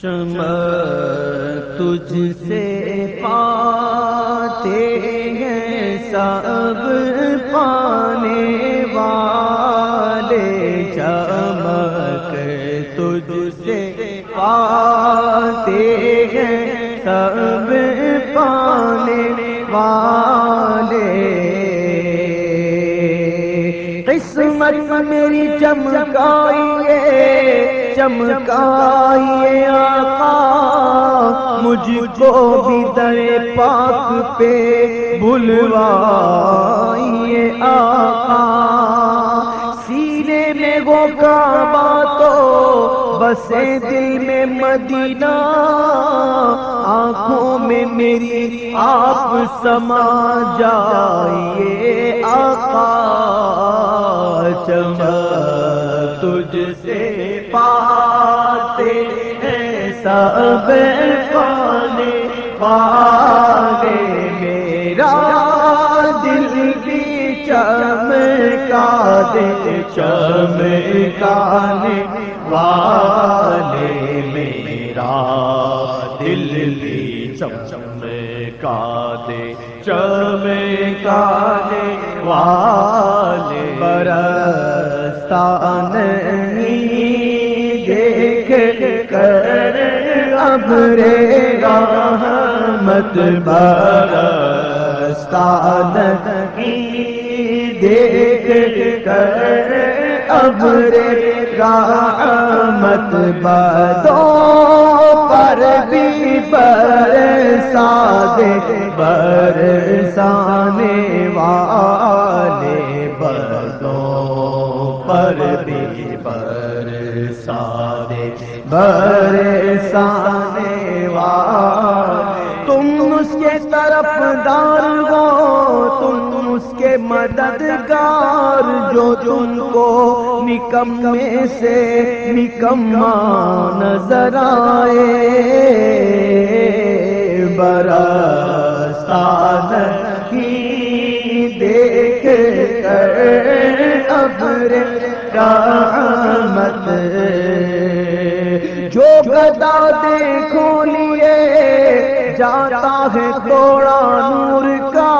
چمک تجھ سے پاتے ہیں سب پانے والے، چمک تجھ سے پاتے ہیں سب پانے والے۔ قسمت میری چمکائیے چمکائیے آقا، مجھ کو بھی در پاک پہ بلوائیے آقا۔ سینے میں وہ کعبہ تو بسے دل میں مدینہ، آنکھوں میں میری آپ سما جائیے آقا۔ چمک تجھ سے پاتے ہیں سب پانے والے، میرا دل بھی چمکا دے چمکانے والے، میرا دل بھی چمکا دے چمکانے والے۔ برستا نہیں دیکھ کر ابر رحمت، برستا نہیں دیکھ کر ابر رحمت، بدوں پر بھی برسا دے برسانے والے، بدوں پر بھی برسا دے برسانے والے۔ تم اس کے طرفدار ہو، تم اس کے مددگار، جو تم کو نکمے سے نکما نظر آئے۔ برستا نہیں دیکھ کر ابر رحمت، جو گدا دیکھو لیے جاتا ہے توڑا نور کا،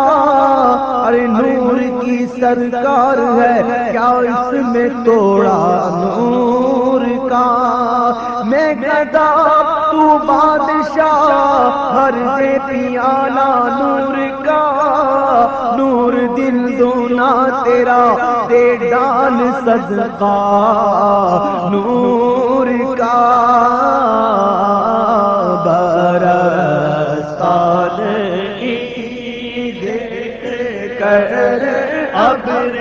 ارے نور کی سرکار ہے کیا اس میں توڑا نور کا۔ میں گدا تو بادشاہ، ہر دے پیالہ نور کا، نور دل دونا تیرا دے ڈال صدقہ نور کا۔ برستا نہیں دیکھ کر ابر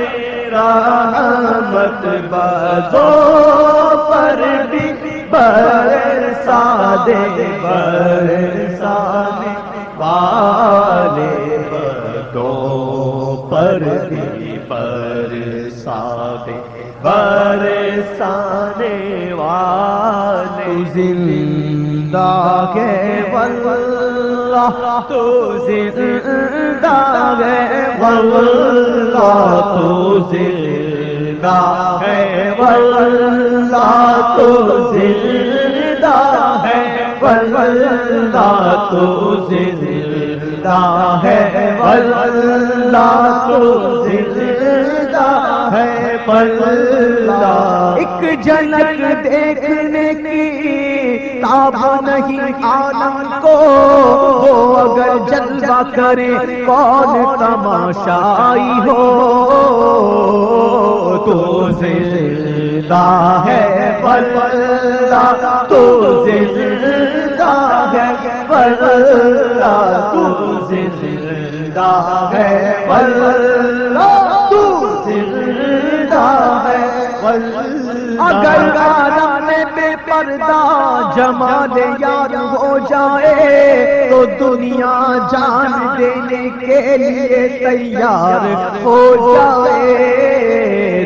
رحمت، بدوں پر بھی برسا دے برسانے والے، بدوں پر بھی برسا دے برسانے والے۔ زندہ ہے واللہ تو زندہ ہے واللہ تو زندہ ہے واللہ تو زندہ ہے واللہ تو زندہ ہے واللہ تو زندہ ہے واللہ۔ ایک جھلک دیکھنے کی تاب نہیں عالم کو، وہ اگر جلوہ کرے کون تماشائی ہو، تو زندہ ہے واللہ تو زندہ ہے واللہ تو زندہ ہے واللہ تو زندہ ہے واللہ۔ اگر عالم میں بے پردہ جمال یار ہو جائے، تو دنیا جان دینے کے لیے تیار ہو جائے۔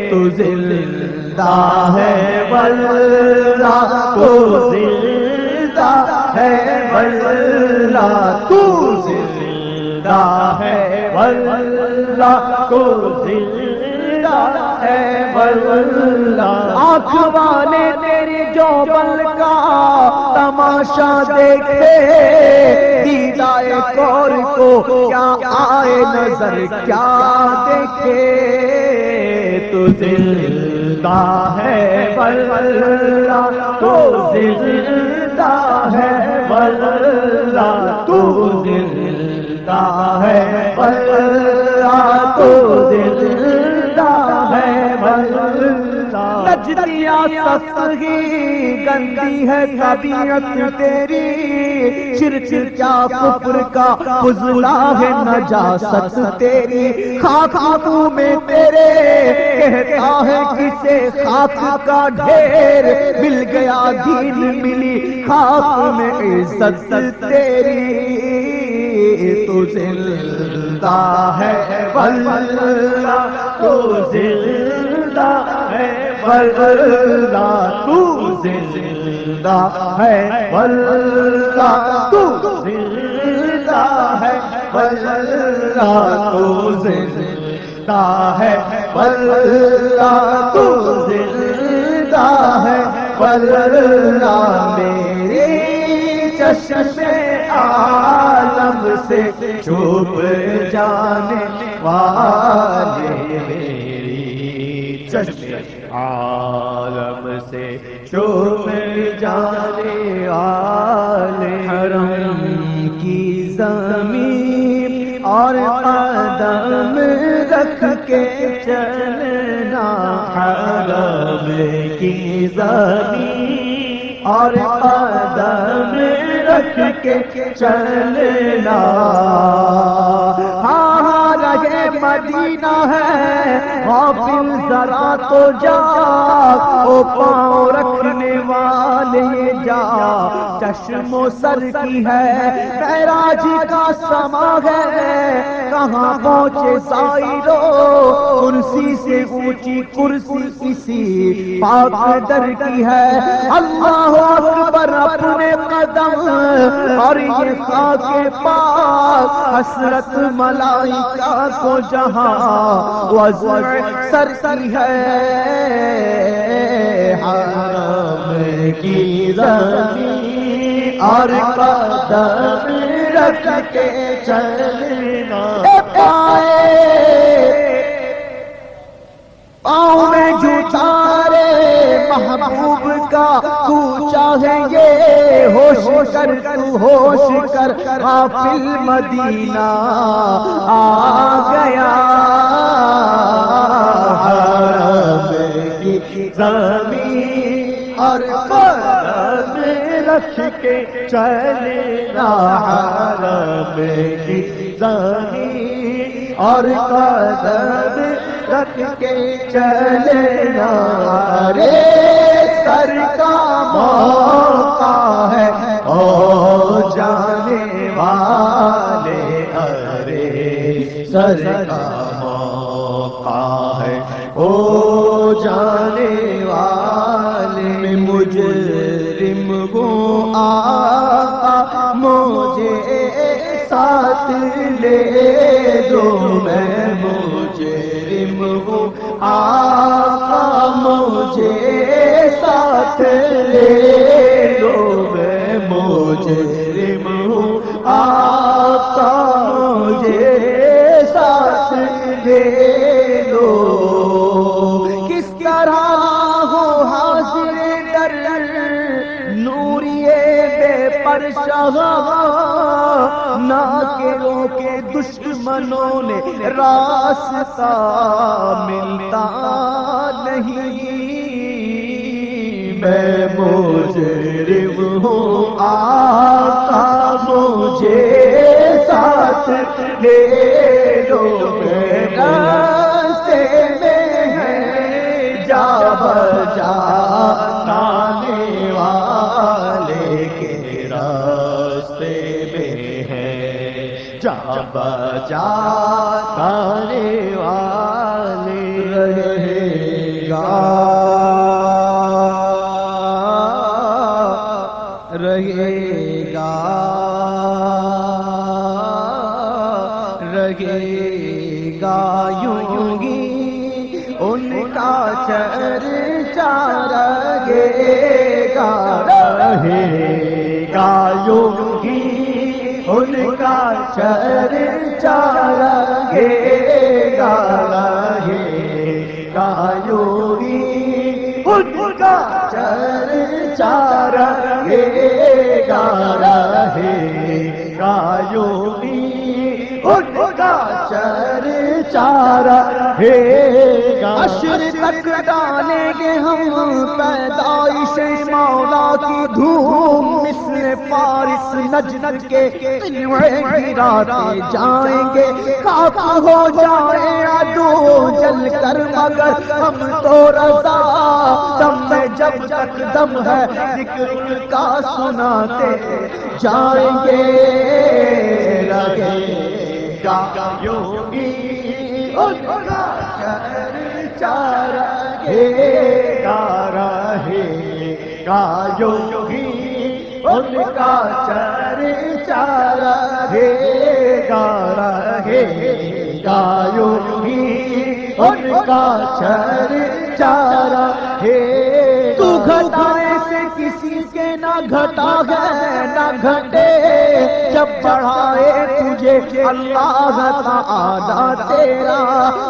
تو زندہ ہے واللہ تو زندہ ہے واللہ تو زندہ ہے واللہ تو زندہ ہے واللہ آنکھ والے تیری جوبن کا تماشا دیکھے دیدائے کور کو کیا آئے نظر کیا دیکھے تو زندہ ہے واللہ تو زندہ ہے واللہ تو زندہ ہے واللہ تو زندہ ہے واللہ نجدیا سسگی گندی ہے طبیعت تیری شرک کیا کفر کا فضلہ ہے نجاست تیری خاک منہ میں تیرے کہتا ہے کسے خاک کا ڈھیر مل گیا دین ملی خاک میں عزت تیری تو زندہ ہے واللہ تو زندہ ہے واللہ تو زندہ ہے واللہ تو زندہ ہے واللہ تو زندہ ہے واللہ تو زندہ ہے واللہ میری چشم عالم سے چھپ جانے والے میری چشم عالم سے چھپ جانے والے حرم کی زمین اور قدم رکھ کے چلنا حرم کی زمین اور قدم رکھ کے چلنا ہاں رہے مدینہ ہے غافل ذرا تو جا او پاؤں رکھنے والے جا چشم و سر کی ہے معراج کا سما ہے کہاں پہنچے سائرو کرسی سے اونچی کرسی کسی پاک در کی ہے اللہ اکبر اپنے قدم اور یہ خاک پاک حسرت ملائکہ کو جہاں وضع سر کی ہے حرم کی زمین اور قدم رکھ کے چلنا پاؤں میں جھوٹارے محبوب کا تو چاہے یہ ہوش کر تو ہوش کر غافل مدینہ آ گیا حرم کی زمین اور قدم رکھ کے چلنا حرم کی زمین اور قدم رکھ کے چلنا رے سر کا موقع ہے او جانے والے ارے سر کا موقع ہے او جانے والے مجرم ہوں آقا مجھے ساتھ لے دو میں مجرم ہوں آقا مجھے ساتھ لے دو میں مجرم ہوں آقا مجھے ساتھ لے دو کس طرح ہو حاضر در نوریے بے پرشہ نہ کے روکے دشمنوں نے راستہ ملتا نہیں میں مجرم ہوں آقا مجھے ساتھ لے لو میں راستے میں ہے جا بجا آنے والے کے راستے میں ہے جا بجا آنے والے رہے گا رہے گا رہے گا یوں گی ان گا رہے گا یوں ہی ان کا چرچا رہے گا رہے گا یوں ہی ان کا چرچا رہے گا رہے گا یوں ہی ان کا چرچا رہے گا حشر تک ڈالیں گے ہم پیدائش مولا کی دھوم مثل فارس نج نج کے قلعے گراتے جائیں گے خاک ہو جائے عدو جل کر مگر ہم تو رضا دم میں جب تک دم ہے ذکر کا سناتے جائیں گے رہے گا یوں ہی ان کا چرچا رہے گا رہے گا یوں ہی ان کا چرچا رہے گا رہے گا یوں ہی ان کا چرچا رہے تو گھٹائے سے کسی کے نہ گھٹا ہے نہ گھٹے جب بڑھائے تجھے اللہ تعالیٰ تیرا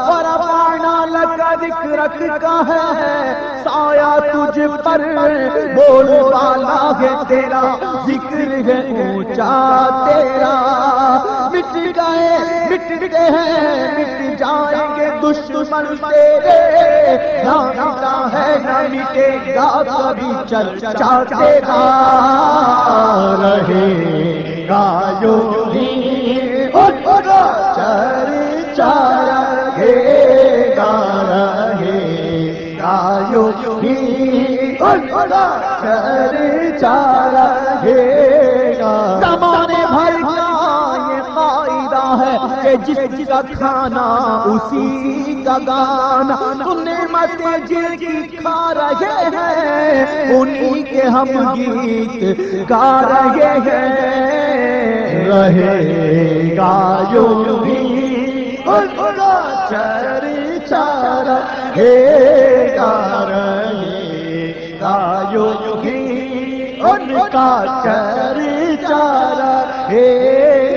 ورفعنا لک ذکرک کا ہے سایہ تجھ پر بول والا ہے تیرا ذکر ہے اونچا تیرا مٹ گئے مٹتے ہیں مٹ جائیں گے دشمن تیرے نہ مٹا ہے نہ مٹے گا کبھی چرچا تیرا رہے گا یوں ہی ان کا چرچا رہے گا رہے گا یوں ہی ان کا چرچا رہے گا زمانے بھر کا یہ قاعدہ ہے کہ جس کا کھانا اسی کا گانا تو نعمتیں جن کی کھا رہے ہیں انہی کے ہم گیت گا رہے ہیں رہے گا یوں ہی ان کا چرچا رہے گا رہے گا یوں ہی ان کا چرچا رہے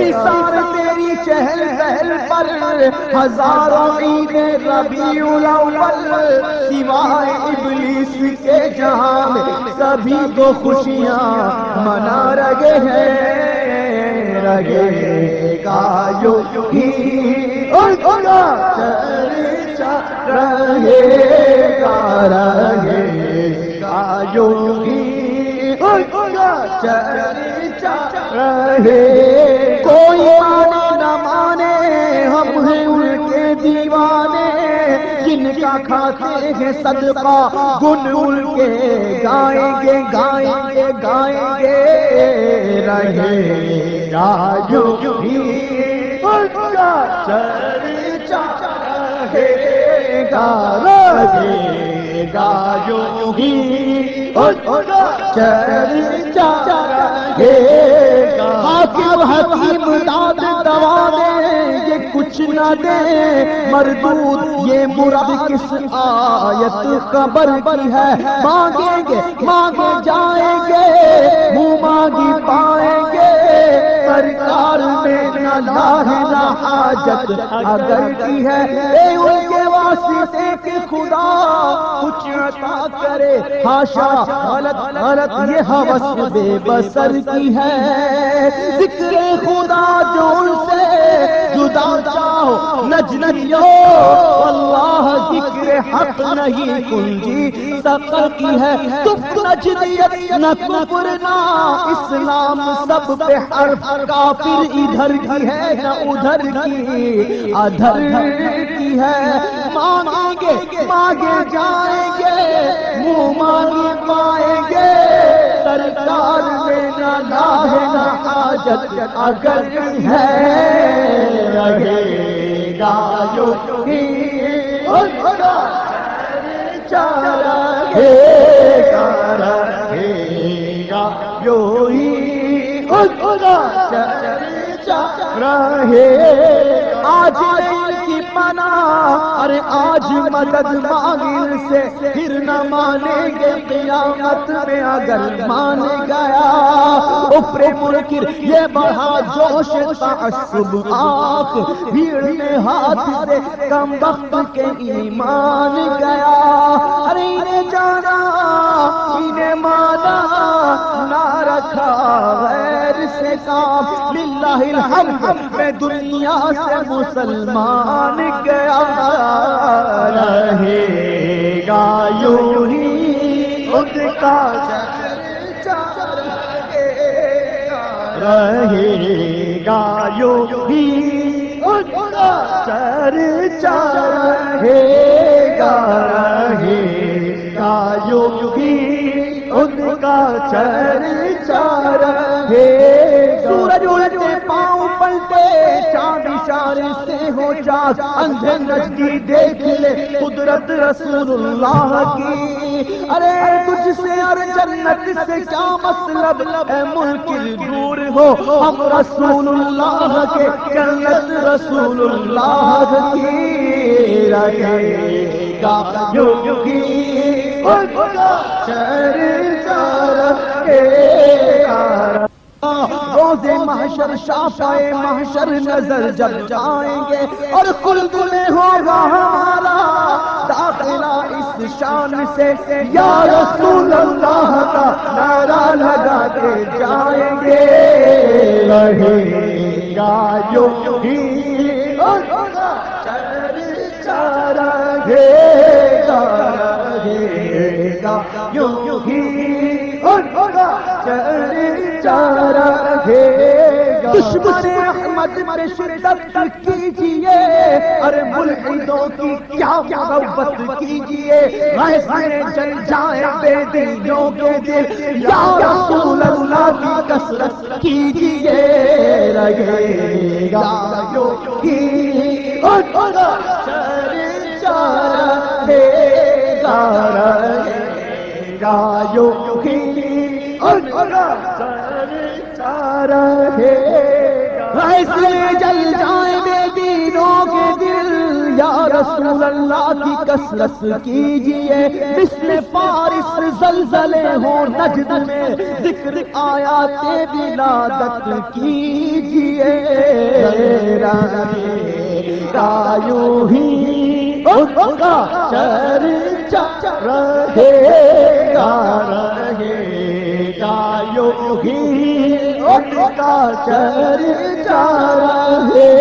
نثار تیری چہل پہل پر ہزاروں عید ربیع الاول سوائے ابلیس کے جہاں میں سبھی کو خوشیاں منا رہے ہیں رہے گا یوں ہی ان کا چرچا رہے گا رہے گا یوں ہی ان کا چرچا رہے کوئی مانے نہ مانے ہم ہیں ان کے دیوانے جن کا کھاتے ہیں صدقہ گن ان کے گائیں گے گائیں گے گائیں گے رہے گا یوں ہی ان کا چرچا رہے گا رہے گا یوں ہی ان کا چرچا رہے گا حاکم حکیم داد دوا دے یہ کچھ نہ دے مردود یہ مراد کس آیت خبر کی ہے مانگیں گے مانگے جائیں گے منہ مانگی پائیں گے سرکار میں نہ لاہ نہ حاجت اگر کی ہے اے ان کے واسطے کے خدا کچھ عطا کرے حاشا غلط غلط یہ ہوس بے بسر کی ہے ذکر خدا جو ان سے جدا چاہو نج نجیو واللہ ذکر حق نہیں کنجی سقر کی ہے تم نجدیت نہ کفر نہ اسلام سب پہ حرف کافر ادھر کی ہے نہ ادھر کی ادھر کی ہے مانگیں گے مانگے جائیں گے منہ مانگی پائیں گے سرکار میں نہ لاہ نہ حاجت اگر ہے رہے گا یوں ہی ان کا چرچا رہے گا یوں ہی ان کا چرچا رہے آج کی منا، ارے آج مدد مانگنے سے پھر نہ مانیں گے قیامت میں اگر مان گیا۔ کفر منکر یہ بڑھا جوش تعصب آنکھ، بھیڑ میں ہاتھ سے کم وقت کے ایمان گیا۔ ارے انہیں جانا انہیں مانا، نہ رکھا غیر سے کام، للہ الحمد میں دنیا سے مسلمان گیا۔ رہے گا یوں ہی ان کا چرچا، رہے گا یوں ہی ان کا چرچا، رہے گا یوں ہی ان کا چرچا رہے گا۔ سورج الٹے پاؤں پلٹے، چاند اشارے سے ہو چاک، اندھے نزدیک دیکھ لے قدرت رسول اللہ کی۔ ارے تجھ سے اور جنت سے کیا مطلب، اے منکر دور ہو، ہم رسول اللہ کے جنت رسول اللہ کی۔ رہے گا یوں ہی ان کا چرچا رہے گا۔ روز محشر شافعِ محشر نظر جب جائیں گے، اور خلد میں ہوگا ہمارا داخلہ اس شان سے، یا رسول اللہ کا نعرہ لگا کے جائیں گے۔ رہے گا یوں ہی ان کا چرچا رہے گا، رہے گا یوں ہی ان کا چرچا رہے گا۔ دشمن احمد پہ شدت کیجئے، ارے ملحدوں کی کیا محبت کیجئے، ویسے جل جائے بے دلیوں کے دل، یا رسول اللہ کی کثرت کیجئے۔ رہے گا یوں ہی ان کا چرچا رہے گا، رہے گا یوں ہی ان کا چرچا رہے گا۔ ایسے جل جائیں بے دینوں کے دل، یا رسول اللہ کی کثرت کیجئے، مثل پارس زلزلے ہوں نجد میں، ذکر آیات ولادت کیجئے۔ رہے گا یوں ہی ان کا چرچا رہے گا، رہے گا یوں ہی ان کا چرچا رہے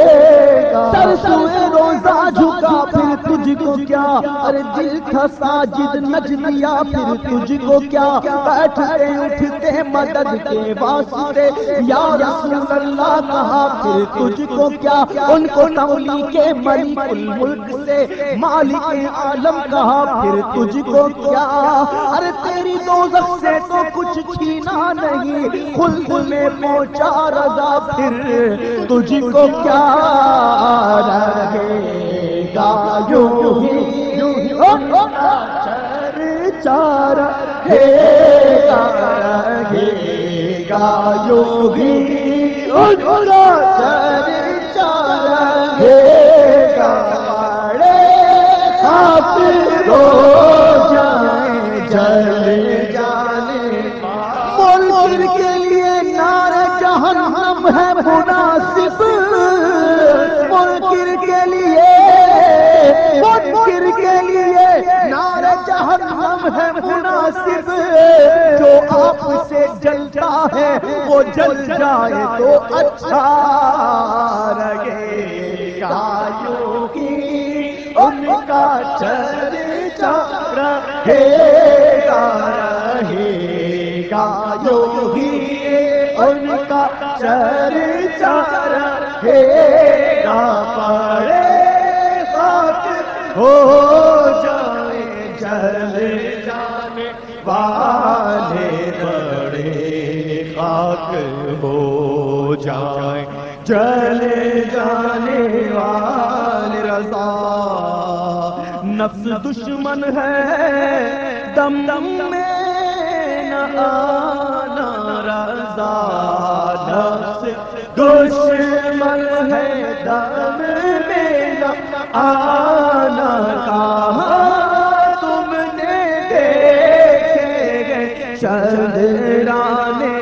گا۔ سر سوئے روزہ جھکا پھر تجھ کو کیا، ارے دل تھا ساجد نجدیا پھر تجھ کو کیا، بیٹھتے اٹھتے مدد کے واسطے، یا رسول اللہ کہا پھر تجھ کو کیا، ان کو تولی کے ملک الملک سے مالک عالم کہا پھر تجھ کو کیا، ارے تیری دوزخ سے تو کچھ چھینا نہیں، خلد میں پہنچا رضا پھر تجھ کو کیا۔ رہے گا یوں ہی ان کا چرچا رہے گا، رہے گا یوں ہی ان کا چرچا رہے گا۔ بڑے خاک ہو جائیں جل جانے، منکر کے لیے نعرہ جہنم ہے مناسب، منکر کے لیے نعرہ جہنم ہے مناسب، جو آپ سے جلتا ہے وہ جل جائے تو اچھا۔ رہے گا یوں ہی ان کا چرچا رہے گا، رہے گا یوں ہی ان کا چرچا رہے گا۔ بڑے خاک ہو جائے جل جانے والے، بڑے خاک ہو جائیں چلے جانے والے۔ رضا نفس دشمن ہے دم دم میں نہ آنا، رضا نفس دشمن ہے دم میں نہ آنا کہاں تم نے دیکھے گے چندرانے